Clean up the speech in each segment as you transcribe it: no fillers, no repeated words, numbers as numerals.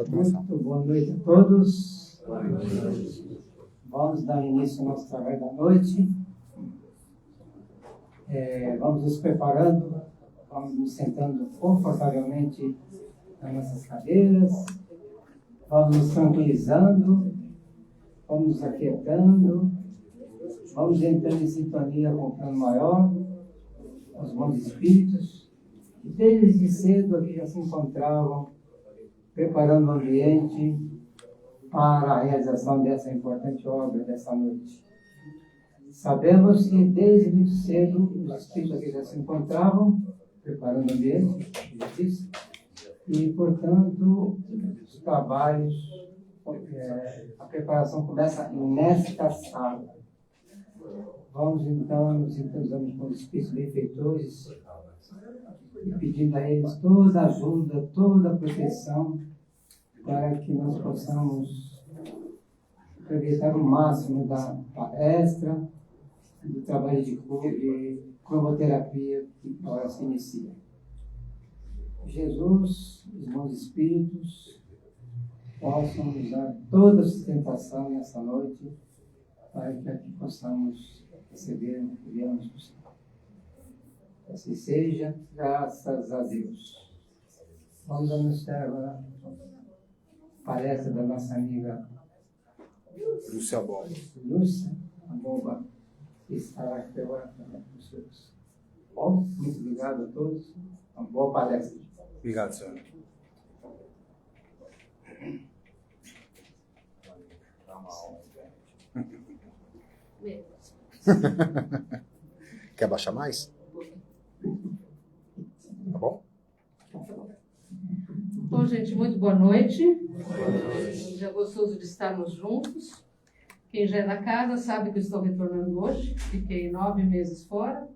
Pode começar. Muito boa noite a todos. Vamos dar início ao nosso trabalho da noite. Vamos nos preparando, vamos nos sentando confortavelmente nas nossas cadeiras, vamos nos tranquilizando, vamos nos aquietando, vamos entrando em sintonia com o plano maior, os bons espíritos, que desde cedo aqui já se encontravam preparando o ambiente para a realização dessa importante obra dessa noite. Sabemos que desde muito cedo os espíritos aqui já se encontravam preparando o ambiente, e, portanto, os trabalhos, a preparação começa nesta sala. Vamos, então, nos sintonizando com os espíritos benfeitores e pedindo a eles toda a ajuda, toda a proteção para que nós possamos aproveitar o máximo da palestra, do trabalho de cromoterapia que agora se inicia. Jesus, os bons espíritos, possam nos dar toda a sustentação nessa noite para que aqui possamos receber o que viemos buscar. Assim seja, graças a Deus. Vamos anunciar agora a palestra da nossa amiga Lúcia Boba. Lúcia Boba, que estará aqui agora também com os senhores. Bom, muito obrigado a todos. Uma boa palestra. Obrigado, senhor. Quer baixar mais? Tá bom? Bom, gente, muito boa noite. Já é gostoso de estarmos juntos. Quem já é da casa sabe que eu estou retornando hoje. Fiquei 9 meses fora.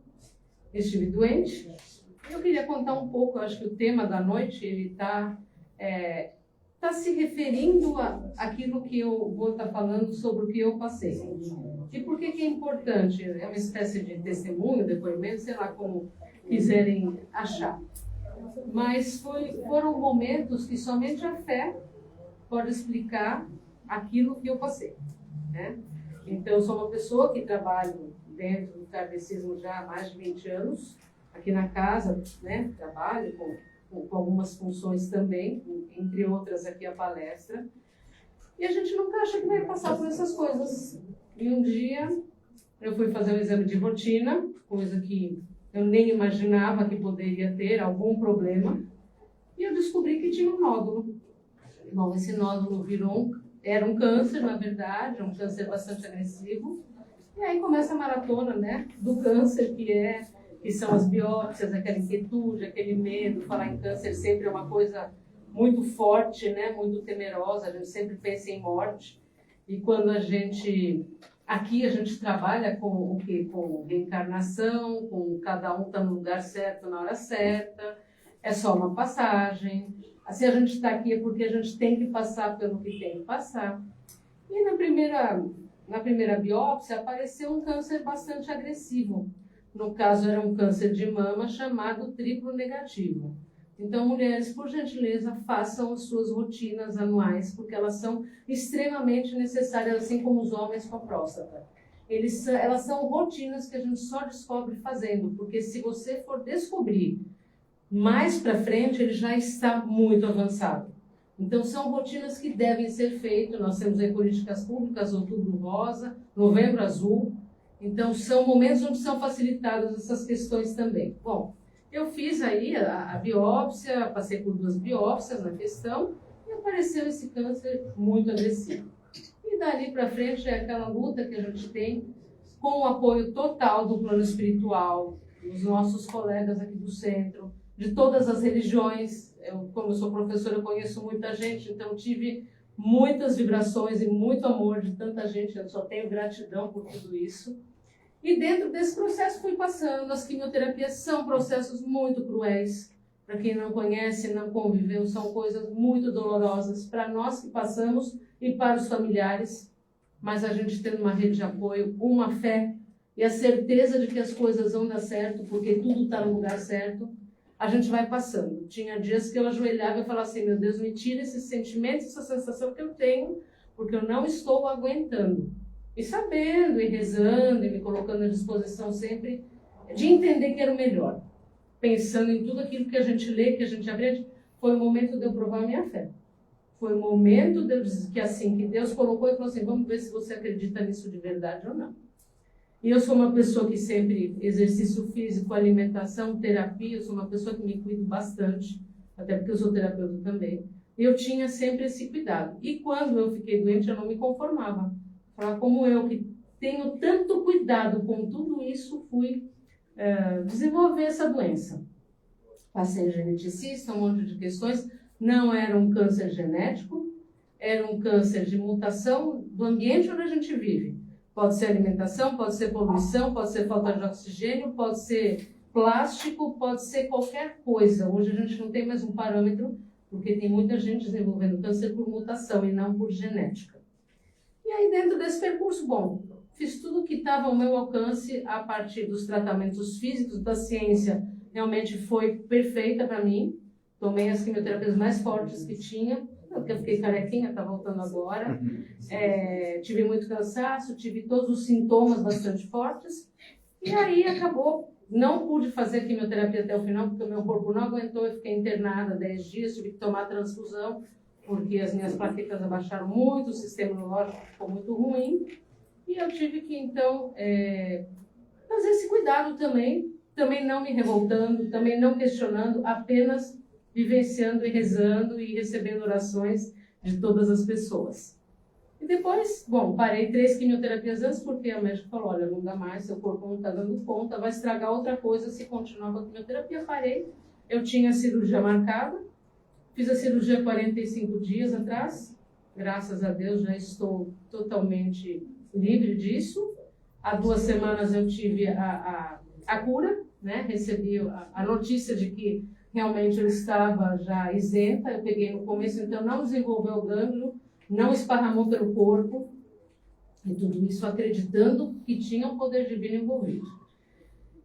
Estive doente. Eu queria contar um pouco, eu acho que o tema da noite ele está se referindo àquilo que eu vou estar falando sobre o que eu passei. E por que é importante? É uma espécie de testemunho, depoimento, sei lá como quiserem achar. Mas foram momentos que somente a fé pode explicar aquilo que eu passei, né? Então, eu sou uma pessoa que trabalho dentro do kardecismo já há mais de 20 anos, aqui na casa, né? Trabalho com algumas funções também, entre outras aqui a palestra. E a gente nunca acha que vai passar por essas coisas. E um dia eu fui fazer um exame de rotina, coisa que eu nem imaginava que poderia ter algum problema, e eu descobri que tinha um nódulo. Bom, esse nódulo era um câncer, na verdade, um câncer bastante agressivo. E aí começa a maratona, né, do câncer, que são as biópsias, aquela inquietude, aquele medo. Falar em câncer sempre é uma coisa muito forte, né, muito temerosa, a gente sempre pensa em morte. E quando aqui a gente trabalha com o quê? Com reencarnação, com cada um está no lugar certo na hora certa, é só uma passagem. Se a gente está aqui é porque a gente tem que passar pelo que tem que passar. E na primeira biópsia apareceu um câncer bastante agressivo. No caso era um câncer de mama chamado triplo negativo. Então, mulheres, por gentileza, façam as suas rotinas anuais, porque elas são extremamente necessárias, assim como os homens com a próstata. Elas são rotinas que a gente só descobre fazendo, porque se você for descobrir mais para frente, ele já está muito avançado. Então, são rotinas que devem ser feitas. Nós temos aí políticas públicas, Outubro Rosa, Novembro Azul. Então, são momentos onde são facilitadas essas questões também. Bom, eu fiz aí a biópsia, passei por 2 biópsias na questão e apareceu esse câncer muito agressivo. E dali para frente é aquela luta que a gente tem com o apoio total do plano espiritual, dos nossos colegas aqui do centro, de todas as religiões. Como eu sou professora, eu conheço muita gente, então tive muitas vibrações e muito amor de tanta gente. Eu só tenho gratidão por tudo isso. E dentro desse processo fui passando. As quimioterapias são processos muito cruéis. Para quem não conhece, não conviveu, são coisas muito dolorosas para nós que passamos e para os familiares. Mas a gente tendo uma rede de apoio, uma fé e a certeza de que as coisas vão dar certo, porque tudo está no lugar certo, a gente vai passando. Tinha dias que eu ajoelhava e falava assim, meu Deus, me tira esse sentimento, essa sensação que eu tenho, porque eu não estou aguentando. E sabendo, e rezando, e me colocando à disposição sempre de entender que era o melhor. Pensando em tudo aquilo que a gente lê, que a gente aprende, foi o momento de eu provar a minha fé. Foi o momento de eu dizer que assim, que Deus colocou e falou assim, vamos ver se você acredita nisso de verdade ou não. E eu sou uma pessoa que sempre, exercício físico, alimentação, terapia, eu sou uma pessoa que me cuido bastante, até porque eu sou terapeuta também. E eu tinha sempre esse cuidado. E quando eu fiquei doente, eu não me conformava. Falava, como eu, que tenho tanto cuidado com tudo isso, fui desenvolver essa doença. Passei geneticista, um monte de questões. Não era um câncer genético, era um câncer de mutação do ambiente onde a gente vive. Pode ser alimentação, pode ser poluição, pode ser falta de oxigênio, pode ser plástico, pode ser qualquer coisa. Hoje a gente não tem mais um parâmetro, porque tem muita gente desenvolvendo câncer por mutação e não por genética. E aí dentro desse percurso, bom, fiz tudo que estava ao meu alcance a partir dos tratamentos físicos, da ciência, realmente foi perfeita para mim. Tomei as quimioterapias mais fortes que tinha, porque eu fiquei carequinha, está voltando agora. Tive muito cansaço, tive todos os sintomas bastante fortes. E aí acabou, não pude fazer quimioterapia até o final, porque o meu corpo não aguentou, eu fiquei internada 10 dias, tive que tomar transfusão, porque as minhas plaquetas abaixaram muito, o sistema imunológico ficou muito ruim. E eu tive que, então, fazer esse cuidado também não me revoltando, também não questionando, apenas vivenciando e rezando e recebendo orações de todas as pessoas. E depois, bom, parei 3 quimioterapias antes, porque a médica falou, olha, não dá mais, seu corpo não está dando conta, vai estragar outra coisa se continuar com a quimioterapia. Parei, eu tinha a cirurgia marcada, fiz a cirurgia 45 dias atrás, graças a Deus já estou totalmente livre disso. Há 2 semanas eu tive a cura, né? Recebi a notícia de que realmente eu estava já isenta, eu peguei no começo, então não desenvolveu o gânglio, não esparramou pelo corpo, e tudo isso acreditando que tinha um poder divino envolvido.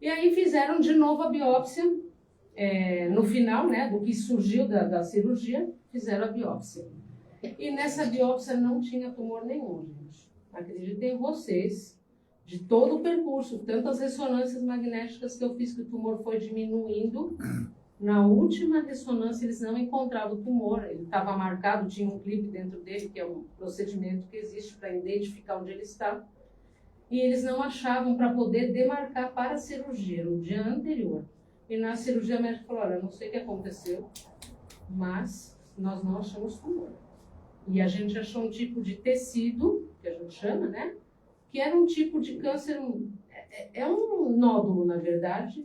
E aí fizeram de novo a biópsia, no final, né, do que surgiu da cirurgia, fizeram a biópsia. E nessa biópsia não tinha tumor nenhum, gente. Acreditem vocês, de todo o percurso, tantas ressonâncias magnéticas que eu fiz, que o tumor foi diminuindo. Na última ressonância, eles não encontravam o tumor. Ele estava marcado, tinha um clipe dentro dele, que é um procedimento que existe para identificar onde ele está. E eles não achavam para poder demarcar para a cirurgia, no dia anterior. E na cirurgia, a médica falou, olha, não sei o que aconteceu, mas nós não achamos tumor. E a gente achou um tipo de tecido, que a gente chama, né? Que era um tipo de câncer, é um nódulo, na verdade,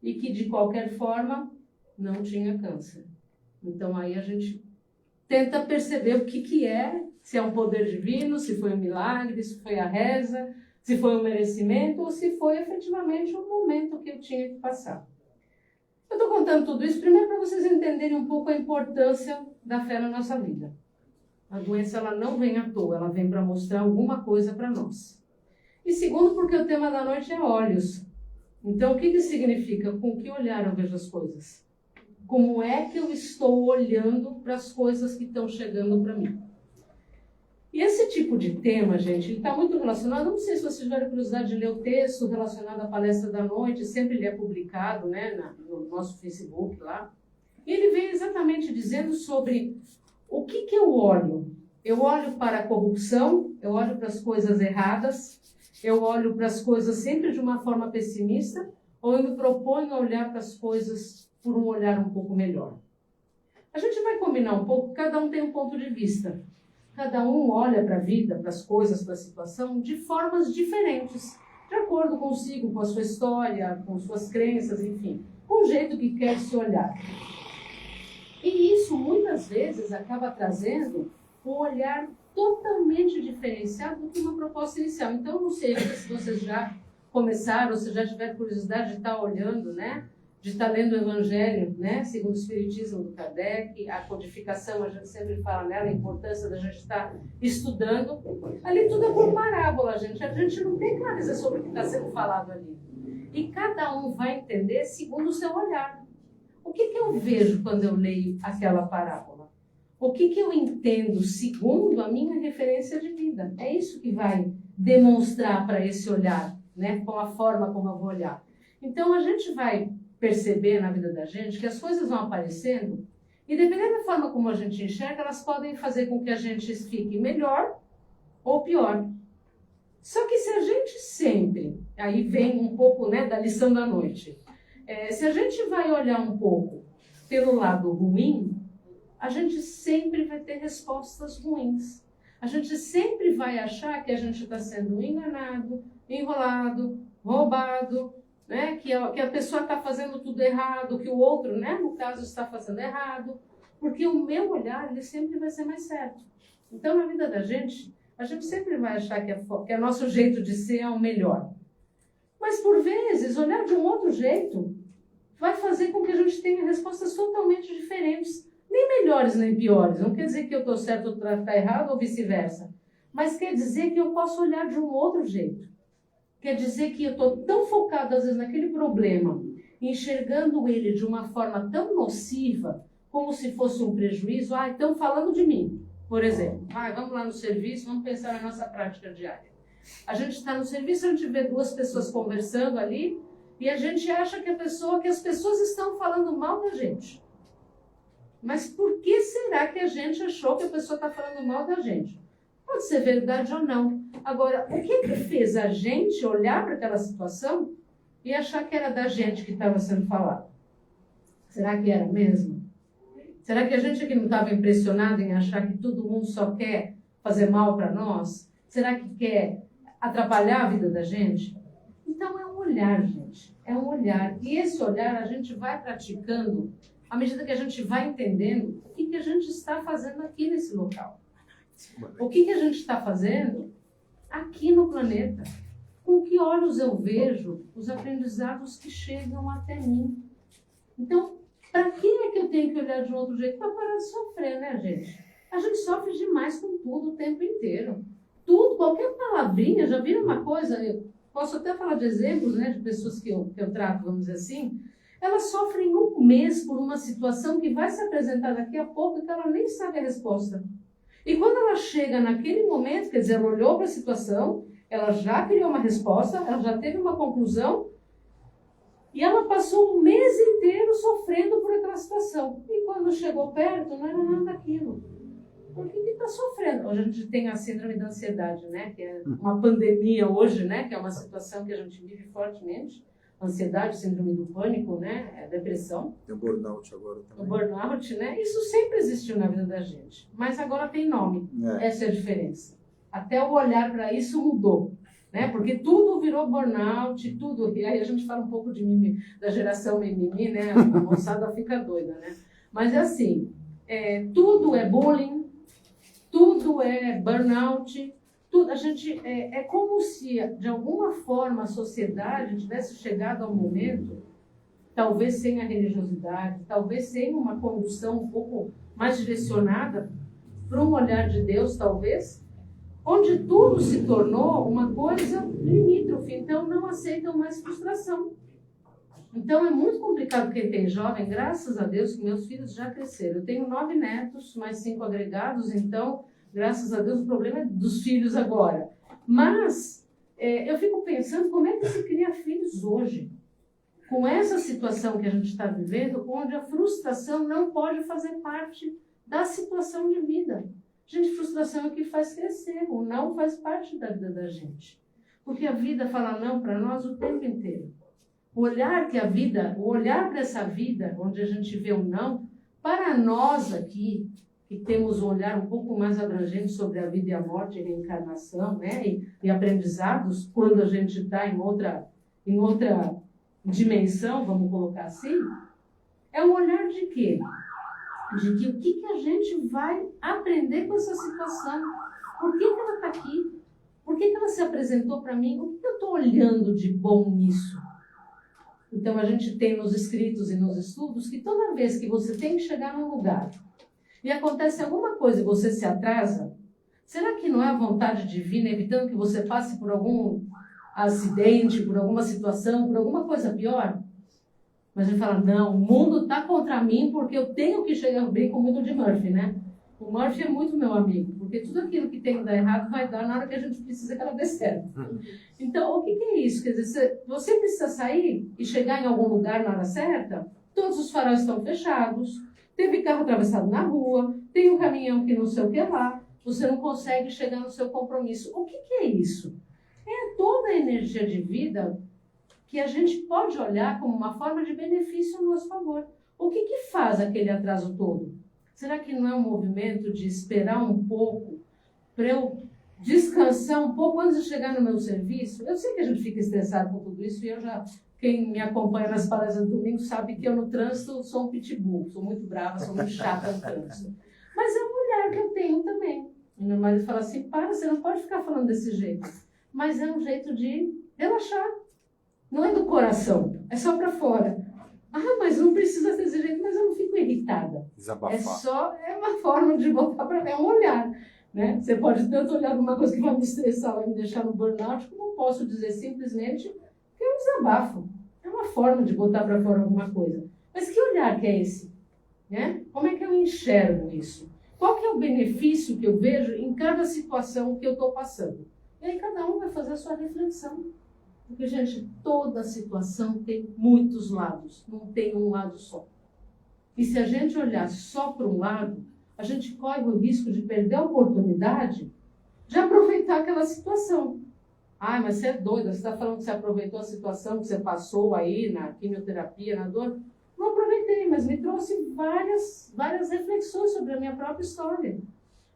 e que, de qualquer forma, não tinha câncer. Então, aí a gente tenta perceber o que é, se é um poder divino, se foi um milagre, se foi a reza, se foi um merecimento, ou se foi efetivamente um momento que eu tinha que passar. Eu estou contando tudo isso, primeiro, para vocês entenderem um pouco a importância da fé na nossa vida. A doença, ela não vem à toa, ela vem para mostrar alguma coisa para nós. E segundo, porque o tema da noite é olhos. Então, o que significa? Com que olhar eu vejo as coisas? Como é que eu estou olhando para as coisas que estão chegando para mim? E esse tipo de tema, gente, ele está muito relacionado, não sei se vocês tiveram curiosidade de ler o texto relacionado à palestra da noite, sempre ele é publicado, né, no nosso Facebook lá. E ele vem exatamente dizendo sobre o que eu olho. Eu olho para a corrupção, eu olho para as coisas erradas, eu olho para as coisas sempre de uma forma pessimista, ou eu me proponho a olhar para as coisas por um olhar um pouco melhor. A gente vai combinar um pouco, cada um tem um ponto de vista. Cada um olha para a vida, para as coisas, para a situação, de formas diferentes, de acordo consigo, com a sua história, com suas crenças, enfim, com o jeito que quer se olhar. E isso, muitas vezes, acaba trazendo um olhar totalmente diferenciado do que uma proposta inicial. Então, eu não sei se vocês já começaram, ou se já tiveram curiosidade de estar olhando, né? De estar lendo o Evangelho, né? Segundo o Espiritismo do Kardec, a codificação, a gente sempre fala nela, a importância da gente estar estudando. Ali tudo é por parábola, gente. A gente não tem clareza sobre o que está sendo falado ali. E cada um vai entender segundo o seu olhar. O que eu vejo quando eu leio aquela parábola? O que eu entendo segundo a minha referência de vida? É isso que vai demonstrar para esse olhar, né? Com a forma como eu vou olhar. Então, a gente vai perceber na vida da gente que as coisas vão aparecendo e, dependendo da forma como a gente enxerga, elas podem fazer com que a gente fique melhor ou pior. Só que se a gente sempre, aí vem um pouco, né, da lição da noite, se a gente vai olhar um pouco pelo lado ruim, a gente sempre vai ter respostas ruins. A gente sempre vai achar que a gente está sendo enganado, enrolado, roubado, né? Que a pessoa está fazendo tudo errado, que o outro, né, no caso, está fazendo errado, porque o meu olhar ele sempre vai ser mais certo. Então, na vida da gente, a gente sempre vai achar que é nosso jeito de ser é o melhor. Mas, por vezes, olhar de um outro jeito vai fazer com que a gente tenha respostas totalmente diferentes. Nem melhores, nem piores. Não quer dizer que eu estou certo ou está errado ou vice-versa. Mas quer dizer que eu posso olhar de um outro jeito. Quer dizer que eu estou tão focado, às vezes, naquele problema, enxergando ele de uma forma tão nociva, como se fosse um prejuízo. Ah, estão falando de mim, por exemplo. Ah, vamos lá no serviço, vamos pensar na nossa prática diária. A gente está no serviço, a gente vê duas pessoas conversando ali, e a gente acha que as pessoas estão falando mal da gente. Mas por que será que a gente achou que a pessoa está falando mal da gente? Pode ser verdade ou não. Agora, o que fez a gente olhar para aquela situação e achar que era da gente que estava sendo falado? Será que era mesmo? Será que a gente aqui não estava impressionado em achar que todo mundo só quer fazer mal para nós? Será que quer atrapalhar a vida da gente? Então é um olhar, gente. É um olhar. E esse olhar a gente vai praticando à medida que a gente vai entendendo o que a gente está fazendo aqui nesse local. O que a gente está fazendo aqui no planeta. Com que olhos eu vejo os aprendizados que chegam até mim. Então, para que é que eu tenho que olhar de um outro jeito? Para parar de sofrer, né, gente? A gente sofre demais com tudo o tempo inteiro. Tudo, qualquer palavrinha, já viram uma coisa? Eu posso até falar de exemplos, né, de pessoas que eu trato, vamos dizer assim. Elas sofrem um mês por uma situação que vai se apresentar daqui a pouco e que ela nem sabe a resposta. E quando ela chega naquele momento, quer dizer, ela olhou para a situação, ela já criou uma resposta, ela já teve uma conclusão, e ela passou um mês inteiro sofrendo por aquela situação. E quando chegou perto, não era nada daquilo. Por que está sofrendo? Hoje a gente tem a síndrome da ansiedade, né? Que é uma pandemia hoje, né? Que é uma situação que a gente vive fortemente. Ansiedade, síndrome do pânico, né? Depressão. Tem o burnout agora também. O burnout, né? Isso sempre existiu na vida da gente. Mas agora tem nome. Essa é a diferença. Até o olhar para isso mudou. Né? Porque tudo virou burnout, tudo. E aí a gente fala um pouco de mimimi, da geração mimimi, né? A moçada fica doida, né? Mas é assim, tudo é bullying, tudo é burnout, tudo, a gente, é como se, de alguma forma, a sociedade tivesse chegado ao momento, talvez sem a religiosidade, talvez sem uma condução um pouco mais direcionada para um olhar de Deus, talvez, onde tudo se tornou uma coisa limítrofe, então não aceitam mais frustração. Então é muito complicado quem tem jovem, graças a Deus que meus filhos já cresceram. Eu tenho 9 netos, mais 5 agregados, então, graças a Deus, o problema é dos filhos agora. Mas eu fico pensando como é que se cria filhos hoje, com essa situação que a gente está vivendo, onde a frustração não pode fazer parte da situação de vida. Gente, frustração é o que faz crescer, o não faz parte da vida da gente. Porque a vida fala não para nós o tempo inteiro. O olhar para essa vida, onde a gente vê o não, para nós aqui, que temos um olhar um pouco mais abrangente sobre a vida e a morte e a reencarnação, né, e aprendizados, quando a gente está em outra dimensão, vamos colocar assim, é um olhar de quê? De que o que a gente vai aprender com essa situação. Por que ela está aqui? Por que ela se apresentou para mim? O que eu estou olhando de bom nisso? Então, a gente tem nos escritos e nos estudos que toda vez que você tem que chegar num lugar e acontece alguma coisa e você se atrasa, será que não é a vontade divina evitando que você passe por algum acidente, por alguma situação, por alguma coisa pior? Mas a gente fala, não, o mundo está contra mim porque eu tenho que chegar bem com muito de Murphy, né? O Murphy é muito meu amigo, porque tudo aquilo que tem que dar errado vai dar na hora que a gente precisa que ela dê certo. Então, o que é isso? Quer dizer, você precisa sair e chegar em algum lugar na hora certa, todos os faróis estão fechados, teve carro atravessado na rua, tem um caminhão que não sei o que lá, você não consegue chegar no seu compromisso. O que é isso? É toda a energia de vida que a gente pode olhar como uma forma de benefício a nosso favor. O que faz aquele atraso todo? Será que não é um movimento de esperar um pouco para eu descansar um pouco antes de chegar no meu serviço? Eu sei que a gente fica estressado com tudo isso e quem me acompanha nas palestras do domingo sabe que eu no trânsito sou um pitbull, sou muito brava, sou muito chata no trânsito. Mas é uma olhar que eu tenho também. E meu marido fala assim, para, você não pode ficar falando desse jeito. Mas é um jeito de relaxar. Não é do coração, é só para fora. Ah, mas não precisa desse jeito, mas eu não fico irritada. Desabafar. É uma forma de botar para é um olhar. Né? Você pode tanto olhar para uma coisa que vai me estressar, vai me deixar no burnout, como posso dizer simplesmente que é um desabafo. É uma forma de botar para fora alguma coisa. Mas que olhar que é esse? Né? Como é que eu enxergo isso? Qual que é o benefício que eu vejo em cada situação que eu estou passando? E aí cada um vai fazer a sua reflexão. Porque, gente, toda situação tem muitos lados, não tem um lado só. E se a gente olhar só para um lado, a gente corre o risco de perder a oportunidade de aproveitar aquela situação. Ai, mas você é doida, você está falando que você aproveitou a situação que você passou aí na quimioterapia, na dor. Não aproveitei, mas me trouxe várias reflexões sobre a minha própria história.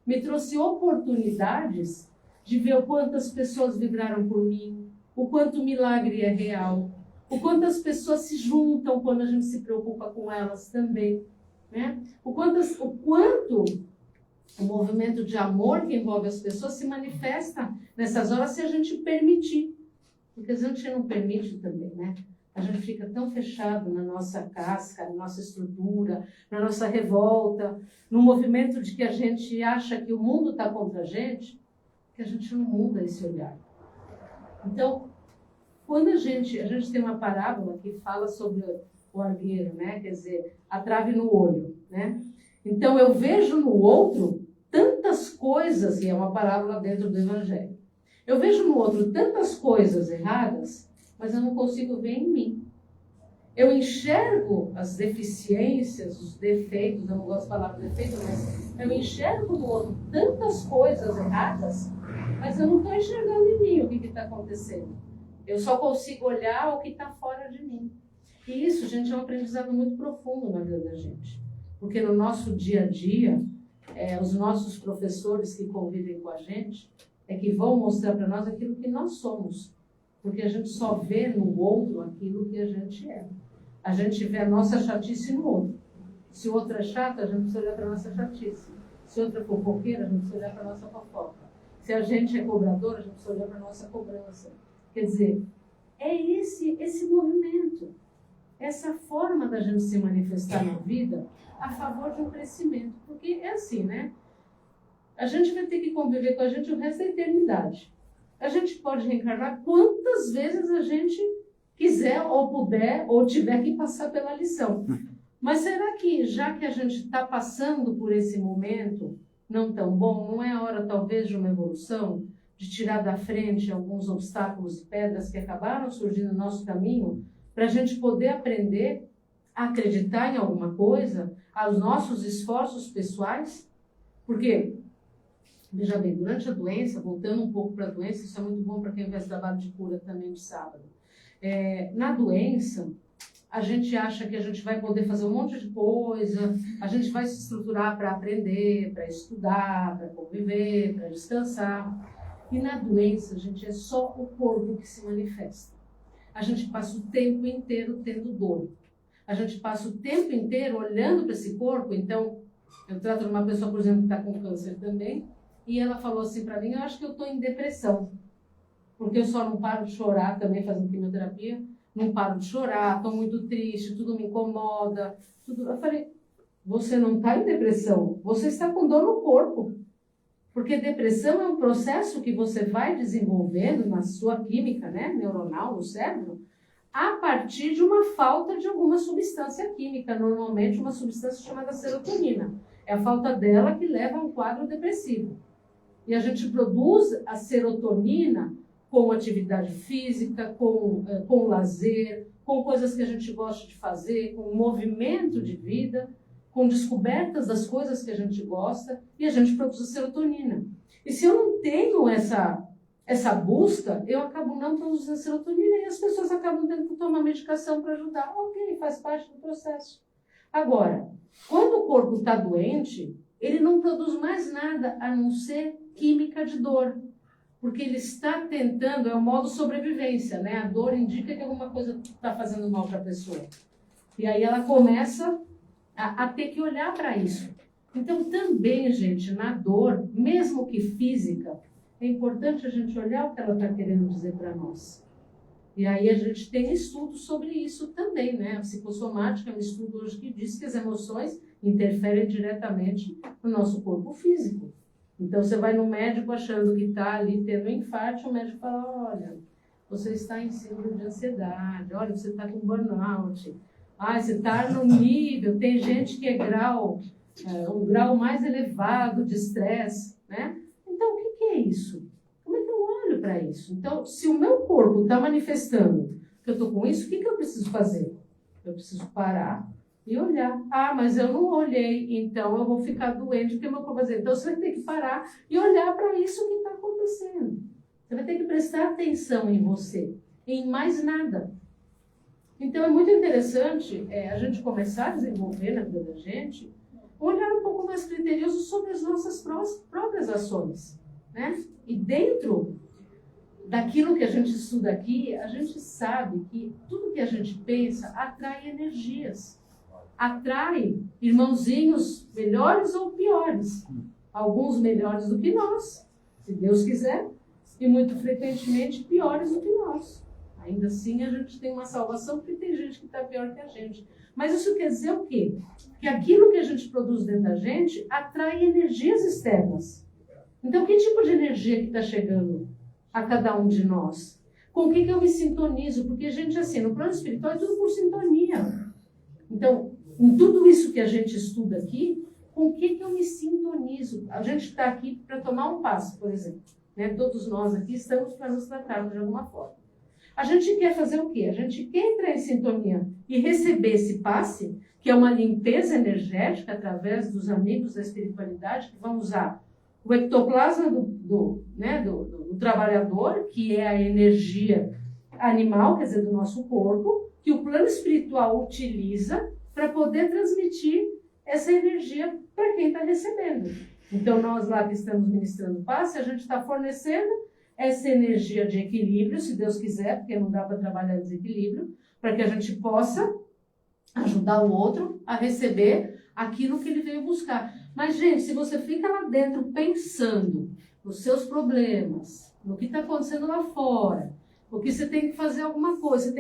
Me trouxe oportunidades de ver quantas pessoas vibraram por mim, o quanto o milagre é real, o quanto as pessoas se juntam quando a gente se preocupa com elas também, né? O quanto o movimento de amor que envolve as pessoas se manifesta nessas horas se a gente permitir, porque se a gente não permite também, né? A gente fica tão fechado na nossa casca, na nossa estrutura, na nossa revolta, no movimento de que a gente acha que o mundo está contra a gente, que a gente não muda esse olhar. Então, quando a gente tem uma parábola que fala sobre o argueiro, né? Quer dizer, a trave no olho, né? Então, eu vejo no outro tantas coisas, e é uma parábola dentro do Evangelho. Eu vejo no outro tantas coisas erradas, mas eu não consigo ver em mim. Eu enxergo as deficiências, os defeitos, eu não gosto de falar defeito, mas eu enxergo no outro tantas coisas erradas, mas eu não estou enxergando em mim o que está acontecendo. Eu só consigo olhar o que está fora de mim. E isso, gente, é um aprendizado muito profundo na vida da gente. Porque no nosso dia a dia, os nossos professores que convivem com a gente é que vão mostrar para nós aquilo que nós somos. Porque a gente só vê no outro aquilo que a gente é. A gente vê a nossa chatice no outro. Se o outro é chato, a gente precisa olhar para a nossa chatice. Se o outro é fofoqueiro, a gente precisa olhar para a nossa fofoca. Se a gente é cobrador, a gente precisa olhar para a nossa cobrança. Quer dizer, é esse movimento, essa forma da gente se manifestar na vida a favor de um crescimento. Porque é assim, né? A gente vai ter que conviver com a gente o resto da eternidade. A gente pode reencarnar quantas vezes a gente quiser, ou puder, ou tiver que passar pela lição. Mas será que, já que a gente está passando por esse momento não tão bom, não é hora talvez de uma evolução, de tirar da frente alguns obstáculos e pedras que acabaram surgindo no nosso caminho, para a gente poder aprender a acreditar em alguma coisa, aos nossos esforços pessoais? Porque, veja bem, durante a doença, voltando um pouco para a doença, isso é muito bom para quem faz trabalho de cura também de sábado. Na doença, a gente acha que a gente vai poder fazer um monte de coisa, a gente vai se estruturar para aprender, para estudar, para conviver, para descansar. E na doença, gente, é só o corpo que se manifesta. A gente passa o tempo inteiro tendo dor. A gente passa o tempo inteiro olhando para esse corpo. Então, eu trato de uma pessoa, por exemplo, que está com câncer também, e ela falou assim para mim, eu acho que eu estou em depressão, porque eu só não paro de chorar também fazendo quimioterapia, não paro de chorar, estou muito triste, tudo me incomoda. Tudo. Eu falei, você não está em depressão, você está com dor no corpo. Porque depressão é um processo que você vai desenvolvendo na sua química, né, neuronal, no cérebro, a partir de uma falta de alguma substância química, normalmente uma substância chamada serotonina. É a falta dela que leva a um quadro depressivo. E a gente produz a serotonina com atividade física, com lazer, com coisas que a gente gosta de fazer, com movimento de vida, com descobertas das coisas que a gente gosta, e a gente produz a serotonina. E se eu não tenho essa busca, eu acabo não produzindo serotonina e as pessoas acabam tendo que tomar medicação para ajudar. Ok, faz parte do processo. Agora, quando o corpo está doente, ele não produz mais nada a não ser química de dor. Porque ele está tentando, é o modo sobrevivência, né? A dor indica que alguma coisa está fazendo mal para a pessoa. E aí ela começa a ter que olhar para isso. Então, também, gente, na dor, mesmo que física, é importante a gente olhar o que ela está querendo dizer para nós. E aí a gente tem estudos sobre isso também, né? A psicossomática é um estudo hoje que diz que as emoções interferem diretamente no nosso corpo físico. Então, você vai no médico achando que está ali tendo um infarto, o médico fala, olha, você está em síndrome de ansiedade, olha, você está com burnout, você está no nível, tem gente que é um grau mais elevado de estresse, né? Então, o que é isso? Como é que eu olho para isso? Então, se o meu corpo está manifestando que eu estou com isso, o que eu preciso fazer? Eu preciso parar e olhar. Mas eu não olhei, então eu vou ficar doente, porque meu corpo vai dizer. Então, você vai ter que parar e olhar para isso que está acontecendo. Você vai ter que prestar atenção em você, em mais nada. Então, é muito interessante a gente começar a desenvolver na vida da gente um olhar um pouco mais criterioso sobre as nossas próprias ações, né? E dentro daquilo que a gente estuda aqui, a gente sabe que tudo que a gente pensa atrai energias, atrai irmãozinhos melhores ou piores, alguns melhores do que nós, se Deus quiser, e muito frequentemente piores do que nós. Ainda assim, a gente tem uma salvação porque tem gente que está pior que a gente. Mas isso quer dizer o quê? Que aquilo que a gente produz dentro da gente atrai energias externas. Então, que tipo de energia que está chegando a cada um de nós? Com o que eu me sintonizo? Porque, gente, assim, no plano espiritual é tudo por sintonia. Então, em tudo isso que a gente estuda aqui, com o que eu me sintonizo? A gente está aqui para tomar um passo, por exemplo. Né? Todos nós aqui estamos para nos tratarmos de alguma forma. A gente quer fazer o quê? A gente quer entrar em sintonia e receber esse passe, que é uma limpeza energética através dos amigos da espiritualidade, que vão usar o ectoplasma do trabalhador, que é a energia animal, quer dizer, do nosso corpo, que o plano espiritual utiliza para poder transmitir essa energia para quem está recebendo. Então, nós lá que estamos ministrando passe, a gente está fornecendo essa energia de equilíbrio, se Deus quiser, porque não dá para trabalhar em desequilíbrio, para que a gente possa ajudar o outro a receber aquilo que ele veio buscar. Mas, gente, se você fica lá dentro pensando nos seus problemas, no que está acontecendo lá fora, o que você tem que fazer alguma coisa,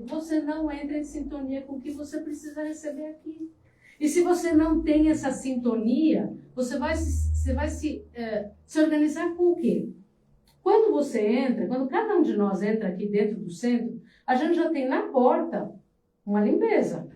você não entra em sintonia com o que você precisa receber aqui. E se você não tem essa sintonia, você vai se organizar com o quê? Quando você entra, quando cada um de nós entra aqui dentro do centro, a gente já tem na porta uma limpeza.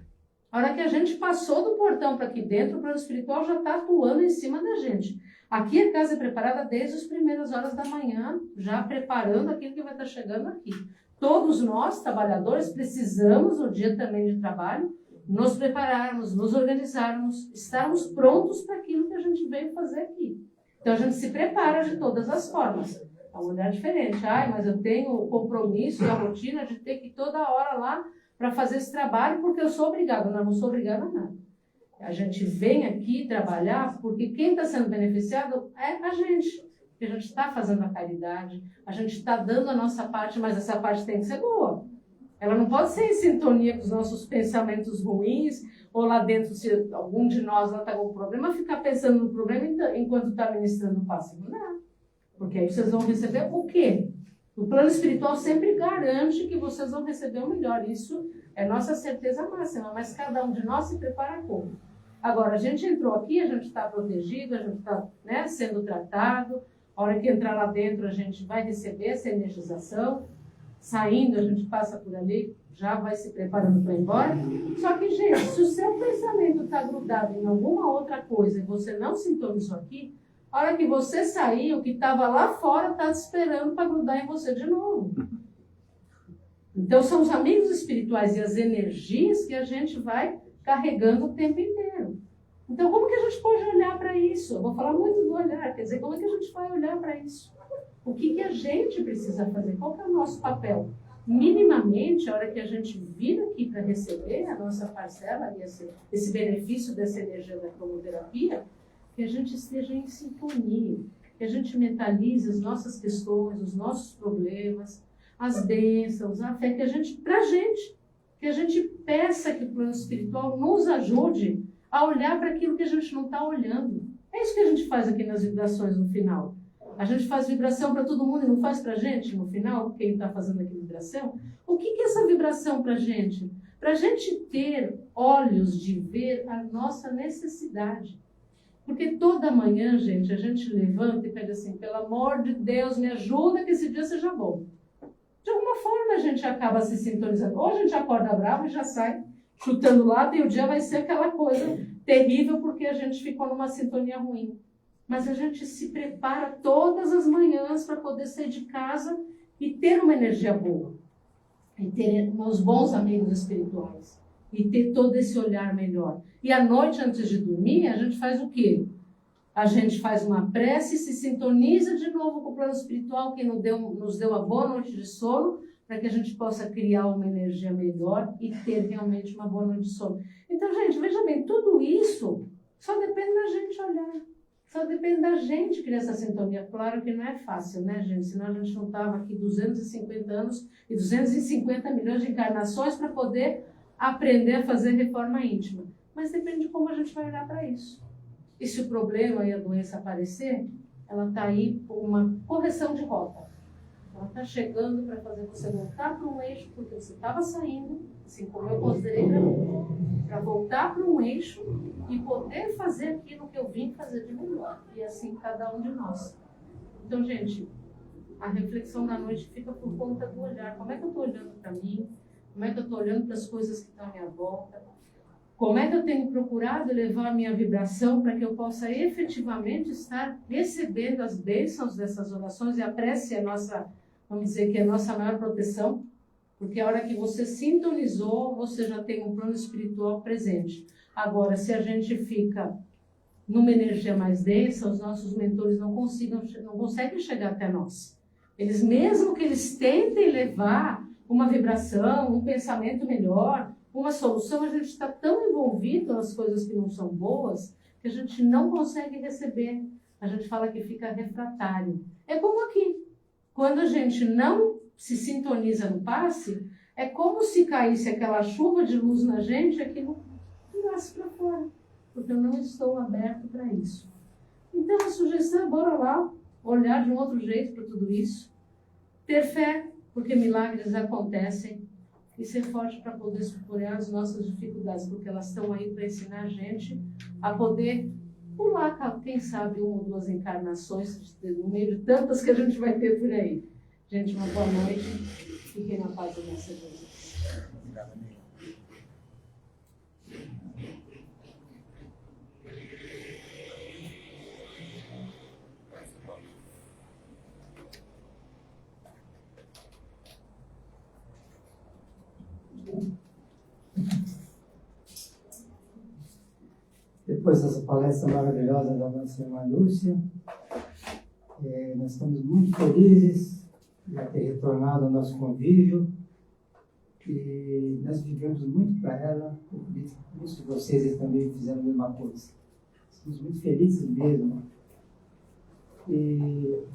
A hora que a gente passou do portão para aqui dentro, o plano espiritual já está atuando em cima da gente. Aqui a casa é preparada desde as primeiras horas da manhã, já preparando aquilo que vai estar chegando aqui. Todos nós, trabalhadores, precisamos, no dia também de trabalho, nos prepararmos, nos organizarmos, estarmos prontos para aquilo que a gente veio fazer aqui. Então a gente se prepara de todas as formas. É um olhar diferente. Mas eu tenho o compromisso e a rotina de ter que ir toda hora lá para fazer esse trabalho porque eu sou obrigada. Não sou obrigada a nada. A gente vem aqui trabalhar porque quem está sendo beneficiado é a gente. Porque a gente está fazendo a caridade, a gente está dando a nossa parte, mas essa parte tem que ser boa. Ela não pode ser em sintonia com os nossos pensamentos ruins, ou lá dentro, se algum de nós lá está com um problema, ficar pensando no problema enquanto está ministrando o passe. Não. Porque aí vocês vão receber o quê? O plano espiritual sempre garante que vocês vão receber o melhor. Isso é nossa certeza máxima, mas cada um de nós se prepara como? Agora, a gente entrou aqui, a gente está protegido, a gente está sendo tratado. A hora que entrar lá dentro, a gente vai receber essa energização. Saindo, a gente passa por ali, já vai se preparando para ir embora. Só que, gente, se o seu pensamento está grudado em alguma outra coisa e você não sintonizou aqui, a hora que você sair, o que estava lá fora está te esperando para grudar em você de novo. Então, são os amigos espirituais e as energias que a gente vai carregando o tempo inteiro. Então, como que a gente pode olhar para isso? Eu vou falar muito do olhar, quer dizer, como é que a gente vai olhar para isso? O que a gente precisa fazer? Qual que é o nosso papel? Minimamente, a hora que a gente vir aqui para receber a nossa parcela, esse benefício dessa energia da cromoterapia, que a gente esteja em sintonia, que a gente mentalize as nossas questões, os nossos problemas, as bênçãos, a fé, que a gente peça que o plano espiritual nos ajude a olhar para aquilo que a gente não está olhando. É isso que a gente faz aqui nas vibrações no final. A gente faz vibração para todo mundo e não faz para a gente no final, quem está fazendo aqui vibração. O que é essa vibração para a gente? Para a gente ter olhos de ver a nossa necessidade. Porque toda manhã, gente, a gente levanta e pede assim, pelo amor de Deus, me ajuda que esse dia seja bom. De alguma forma a gente acaba se sintonizando. Ou a gente acorda bravo e já sai chutando lado e o dia vai ser aquela coisa terrível porque a gente ficou numa sintonia ruim. Mas a gente se prepara todas as manhãs para poder sair de casa e ter uma energia boa. E ter os bons amigos espirituais. E ter todo esse olhar melhor. E à noite, antes de dormir, a gente faz o quê? A gente faz uma prece e se sintoniza de novo com o plano espiritual que nos deu a boa noite de sono, para que a gente possa criar uma energia melhor e ter realmente uma boa noite de sono. Então, gente, veja bem, tudo isso só depende da gente olhar. Só depende da gente criar essa sintonia. Claro que não é fácil, né, gente? Senão a gente não estava aqui 250 anos e 250 milhões de encarnações para poder aprender a fazer reforma íntima. Mas depende de como a gente vai olhar para isso. E se o problema e a doença aparecer, ela está aí por uma correção de rota. Ela está chegando para fazer você voltar para um eixo, porque você estava saindo, assim como eu considerei para voltar para um eixo e poder fazer aquilo que eu vim fazer de melhor. E assim cada um de nós. Então, gente, a reflexão da noite fica por conta do olhar. Como é que eu estou olhando para mim? Como é que eu estou olhando para as coisas que estão à minha volta? Como é que eu tenho procurado elevar a minha vibração para que eu possa efetivamente estar recebendo as bênçãos dessas orações? E a prece é a nossa, vamos dizer que é a nossa maior proteção, porque a hora que você sintonizou, você já tem um plano espiritual presente. Agora, se a gente fica numa energia mais densa, os nossos mentores não conseguem chegar até nós. Eles, mesmo que eles tentem levar uma vibração, um pensamento melhor, uma solução, a gente está tão envolvido nas coisas que não são boas que a gente não consegue receber. A gente fala que fica refratário. É como aqui. Quando a gente não se sintoniza no passe, é como se caísse aquela chuva de luz na gente e aquilo tirasse para fora. Porque eu não estou aberto para isso. Então a sugestão é, bora lá, olhar de um outro jeito para tudo isso. Ter fé, porque milagres acontecem. E ser forte para poder superar as nossas dificuldades, porque elas estão aí para ensinar a gente a poder pular, quem sabe, uma ou duas encarnações, no meio de tantas que a gente vai ter por aí. Gente, uma boa noite. Fiquem na paz do nosso Deus. Obrigado, amigo. Depois dessa palestra maravilhosa da nossa irmã Lúcia, nós estamos muito felizes de ter retornado ao nosso convívio e nós vivemos muito para ela, muitos de vocês também fizeram a mesma coisa. Estamos muito felizes mesmo. E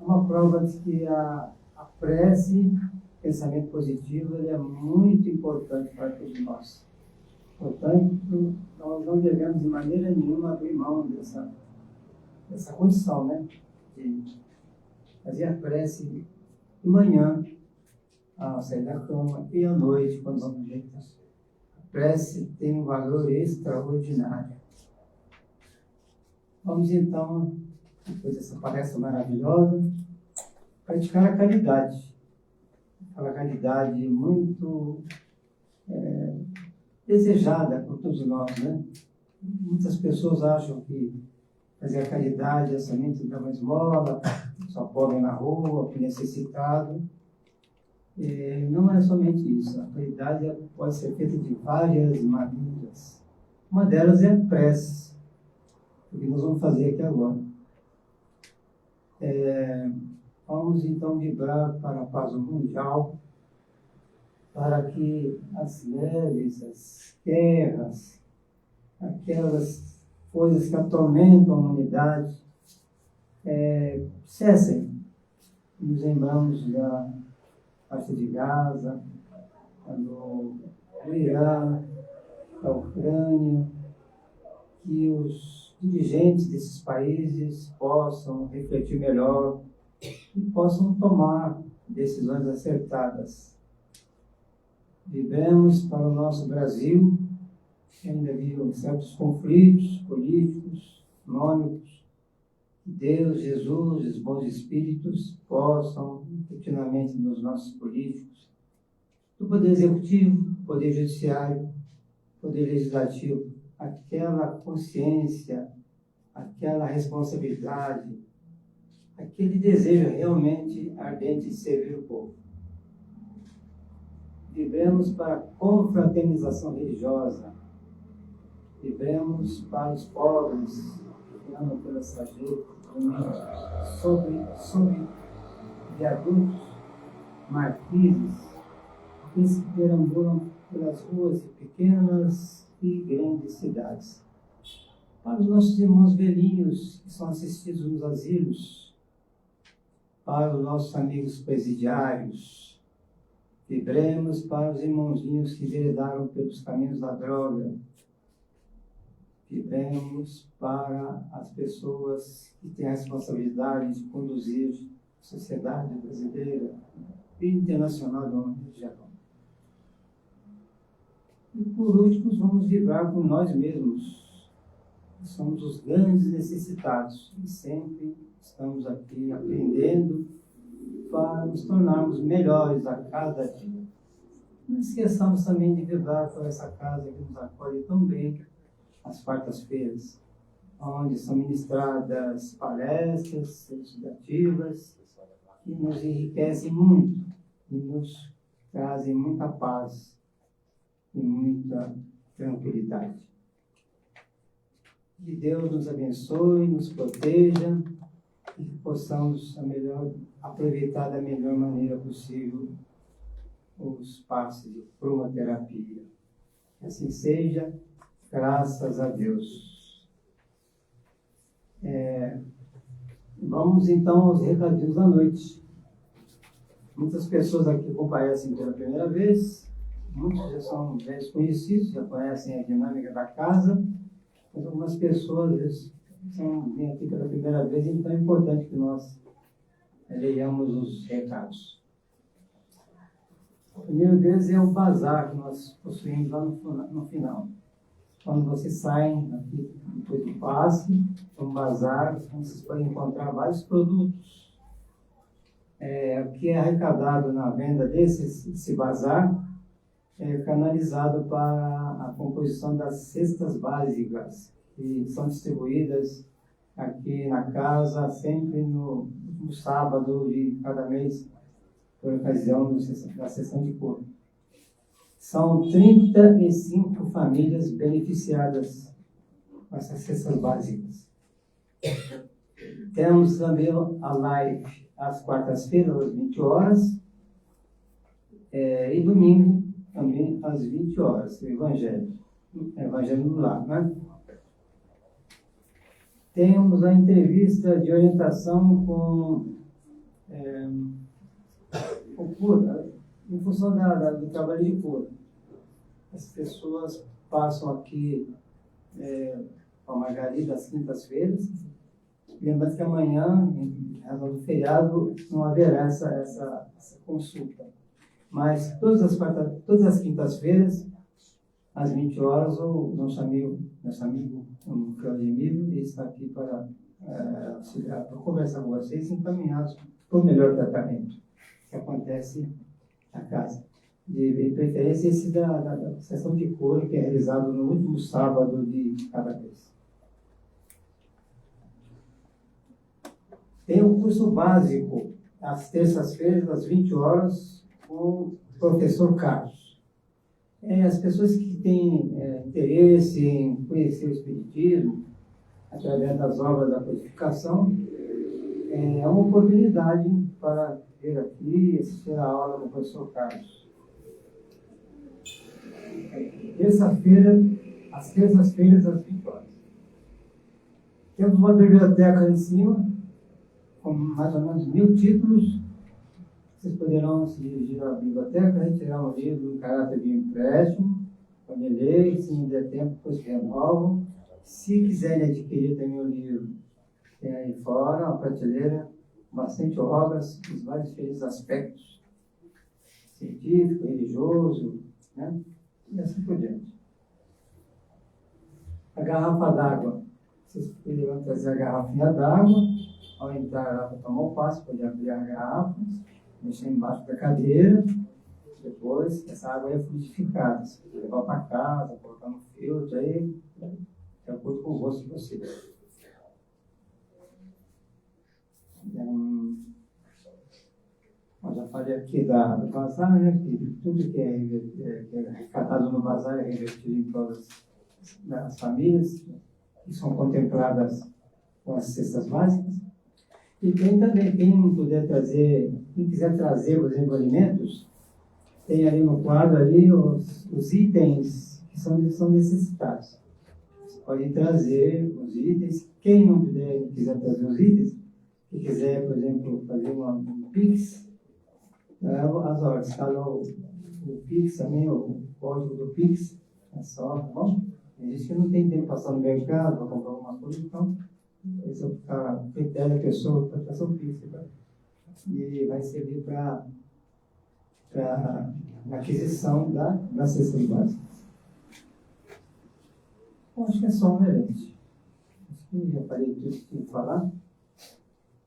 é uma prova de que a prece, pensamento positivo, ele é muito importante para todos nós. Portanto, nós não devemos de maneira nenhuma abrir mão dessa condição, né? De fazer a prece de manhã, ao sair da cama, e à noite, quando vamos deitar. A prece tem um valor extraordinário. Vamos então, depois dessa palestra maravilhosa, praticar a caridade. Aquela caridade muito desejada por todos nós, né? Muitas pessoas acham que fazer a caridade é somente dar uma esmola, só pobre na rua, que necessitado. Não é somente isso. A caridade pode ser feita de várias maneiras. Uma delas é a prece, o que nós vamos fazer aqui agora. Vamos então vibrar para a paz mundial, para que as leves, as guerras, aquelas coisas que atormentam a humanidade, cessem. Nos lembramos da parte de Gaza, do Irã, da Ucrânia, que os dirigentes desses países possam refletir melhor e possam tomar decisões acertadas. Vivemos para o nosso Brasil, que ainda vive certos conflitos políticos, econômicos. Que Deus, Jesus e os bons espíritos possam, efetivamente, nos nossos políticos, do Poder Executivo, Poder Judiciário, Poder Legislativo, aquela consciência, aquela responsabilidade, aquele desejo realmente ardente de servir o povo. Vivemos para a confraternização religiosa, vivemos para os pobres, que andam pela sarjeta, sobre viadutos, marquises, aqueles que perambulam pelas ruas de pequenas e grandes cidades. Para os nossos irmãos velhinhos que são assistidos nos asilos, para os nossos amigos presidiários, vibremos para os irmãozinhos que enveredaram pelos caminhos da droga, vibremos para as pessoas que têm a responsabilidade de conduzir a sociedade brasileira e internacional de uma geral. E por último, vamos vibrar com nós mesmos. Somos os grandes necessitados e sempre estamos aqui aprendendo para nos tornarmos melhores a cada dia. Não esqueçamos também de vibrar por essa casa que nos acolhe tão bem às quartas-feiras, onde são ministradas palestras elucidativas que nos enriquecem muito e nos trazem muita paz e muita tranquilidade. Que Deus nos abençoe, nos proteja e que possamos aproveitar da melhor maneira possível os passos de cromoterapia. Que assim seja, graças a Deus. Vamos então aos recadinhos da noite. Muitas pessoas aqui comparecem pela primeira vez, muitos já são velhos conhecidos, já conhecem a dinâmica da casa, mas algumas pessoas vêm aqui pela primeira vez, então é importante que nós leiamos os recados. O primeiro deles é o bazar que nós possuímos lá no final. Quando vocês saem aqui, depois do passe, um bazar, vocês podem encontrar vários produtos. O que é arrecadado na venda desse bazar é canalizado para a composição das cestas básicas, que são distribuídas aqui na casa, sempre no sábado de cada mês, por ocasião da sessão de cor. São 35 famílias beneficiadas com essas cestas básicas. Temos também a live às quartas-feiras, às 20 horas, e domingo também às 20 horas, o Evangelho no Lar, né? Temos a entrevista de orientação com cura, em função do trabalho de cura. As pessoas passam aqui com a Margarida às quintas-feiras. Lembrando que amanhã, em razão do feriado, não haverá essa consulta. Mas todas as quintas-feiras, às 20 horas, o nosso amigo, o Claudemiro, ele está aqui para conversar com vocês e encaminhados para o melhor tratamento que acontece na casa. de preferência esse da sessão de coro, que é realizado no último sábado de cada mês. Tem um curso básico, às terças-feiras, às 20 horas, com o professor Carlos. As pessoas que têm interesse em conhecer o Espiritismo, através das obras da codificação, é uma oportunidade para vir aqui e assistir a aula do professor Carlos. Terça-feira, às terças-feiras, às 20 horas. Temos uma biblioteca ali em cima, com mais ou menos 1000 títulos. Vocês poderão se dirigir à biblioteca, retirar um livro em caráter de empréstimo, pode ler, se não der tempo, depois renovam. Se quiserem adquirir também o livro, tem aí fora uma prateleira, bastante obras, os vários diferentes aspectos, científico, religioso, né? E assim por diante. A garrafa d'água. Vocês poderiam trazer a garrafinha d'água, ao entrar lá para tomar o passe, pode abrir a garrafa, deixar embaixo da cadeira, depois essa água é fluidificada. Você pode levar para casa, colocar no filtro, aí, de acordo com o gosto de vocês. Eu já falei aqui do bazar, né, que tudo que é arrecadado no bazar é revertido em todas as famílias, que são contempladas com as cestas básicas. E tem também, quem quiser trazer, por exemplo, alimentos, tem ali no quadro ali os itens que são necessitados. Você pode trazer os itens. Quem não quiser trazer os itens, que quiser, por exemplo, fazer um Pix, as ordens, está lá o Pix também, o código do Pix, é só, tá bom? Tem gente que não tem tempo de passar no mercado para comprar alguma coisa, então, esse é a critério da pessoa para fazer o Pix, tá? E vai servir para a aquisição da cesta básica. Bom, acho que é só, né, gente? Acho que já falei tudo que tinha que falar.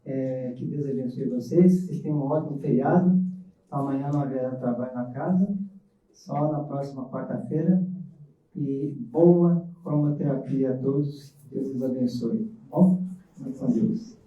Que Deus abençoe vocês. Vocês tenham um ótimo feriado. Amanhã não haverá trabalho na casa, só na próxima quarta-feira. E boa cromoterapia a todos. Deus os abençoe. Bom? Vamos com Deus.